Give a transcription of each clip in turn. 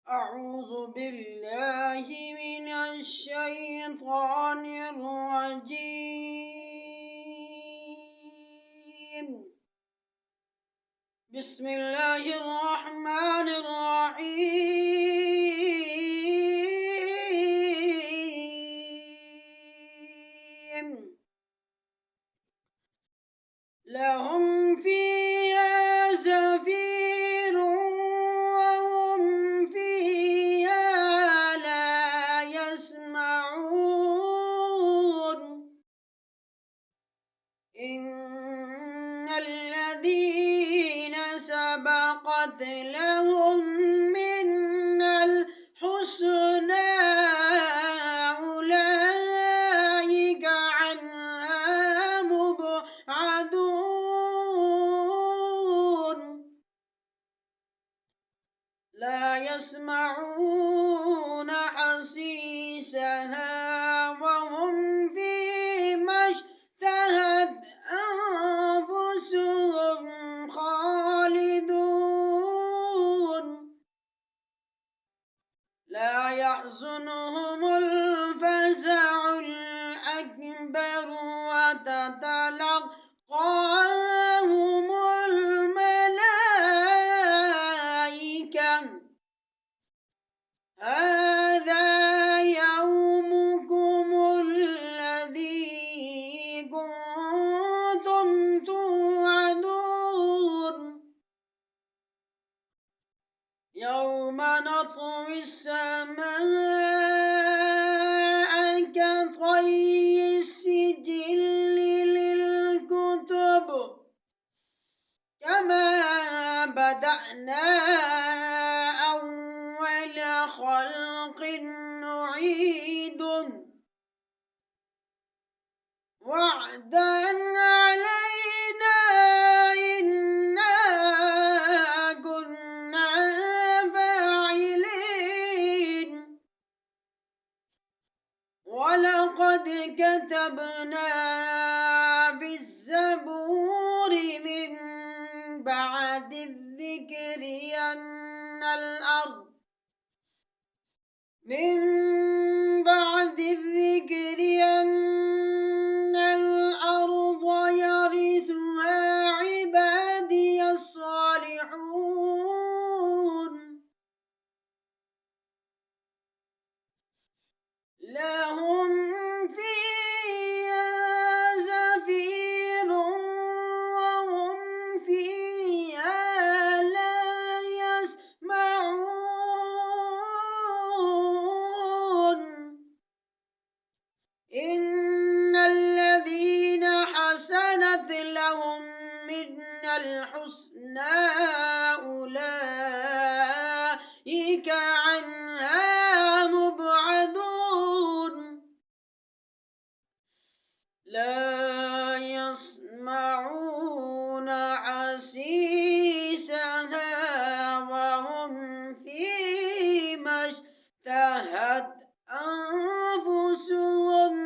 أعوذ بالله من الشيطان الرجيم. بسم الله الرحمن الرحيم. لهم فيها زفير وهم فيها لا يسمعون. إن الذين سبقت لهم منا الحسنى أولئك عنها مبعدون. لا يسمعون حسيسها وهم فيما اشتهت أنفسهم خالدون. لا يحزنهم الفزع الأكبر وتتلقاهم الملائكة هذا يومكم الذي كنتم توعدون. يوم نطوي السماء كطي السجل للكتب كما بدأنا أول خلق نعيده وعدا علينا إنا كنا فاعلين. ولقد كتبنا في الزبور من بعد الذكر أن الأرض يرثها عبادي الصالحون. لهم فيها زفير وهم فيها لا يسمعون. إن الذين حسنت لهم منا الحسنى أولئك عنها مبعدون. لا يسمعون حسيسها وهم فيما اشتهت أنفسهم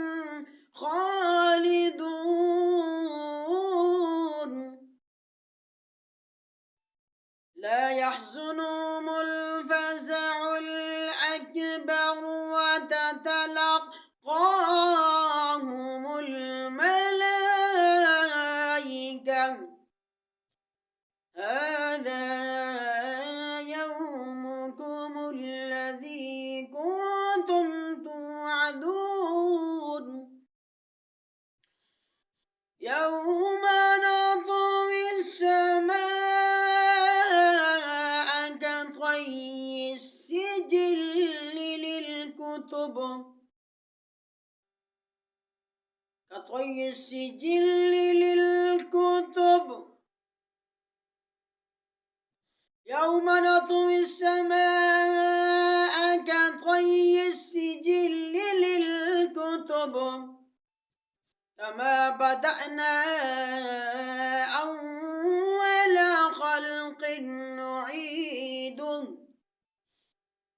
خالدون. لا يحزنهم الفزع الأكبر وتتلقاهم الملائكة هذا يومكم الذي كنتم توعدون. يوم نطوي السماء كطي السجل للكتب يوم نطوي السماء كطي السجل للكتب كما بدأنا أول خلق نعيده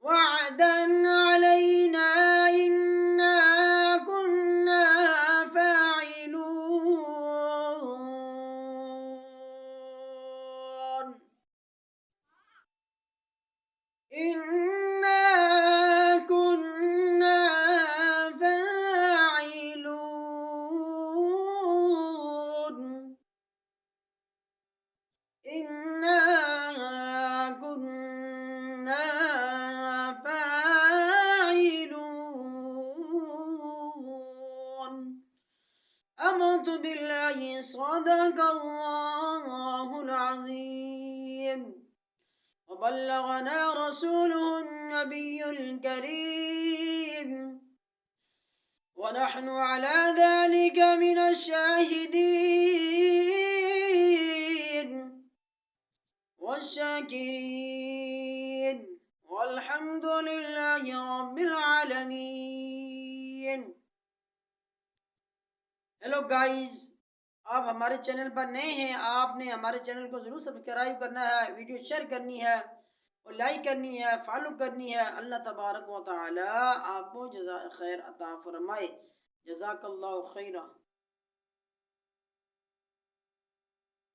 وعدا علينا إنا كنا فاعلون. सदक़ल्लाहुल अज़ीम व बल्लगना रसूलुहुन नबियुल करीम व नहनु अला ज़ालिका मिनश शाहिदीन वश्शाकिरीन वल्हम्दुलिल्लाहि रब्बिल आलमीन। हेलो गाइस, आप हमारे चैनल पर नए हैं, आपने हमारे चैनल को ज़रूर सब्सक्राइब करना है, वीडियो शेयर करनी है और लाइक करनी है, फॉलो करनी है। अल्लाह तबारक व तआला आपको जज़ाए खैर अता फरमाए। जज़ाकल्लाहु खैरा।